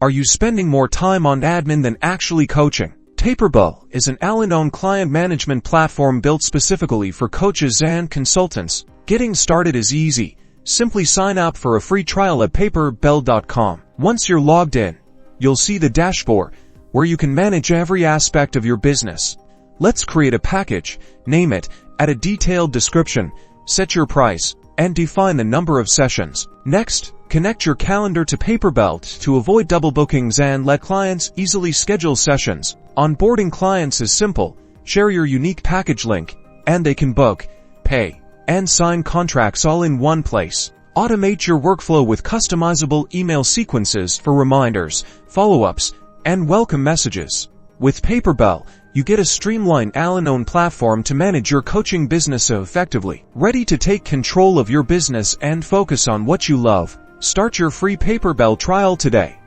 Are you spending more time on admin than actually coaching? Paperbell is an all-in-one client management platform built specifically for coaches and consultants. Getting started is easy. Simply sign up for a free trial at paperbell.com. Once you're logged in, you'll see the dashboard where you can manage every aspect of your business. Let's create a package, name it, add a detailed description, set your price, and define the number of sessions. Next, connect your calendar to Paperbell to avoid double bookings and let clients easily schedule sessions. Onboarding clients is simple. Share your unique package link, and they can book, pay, and sign contracts all in one place. Automate your workflow with customizable email sequences for reminders, follow-ups, and welcome messages. With Paperbell, you get a streamlined all-in-one platform to manage your coaching business effectively. Ready to take control of your business and focus on what you love? Start your free Paperbell trial today.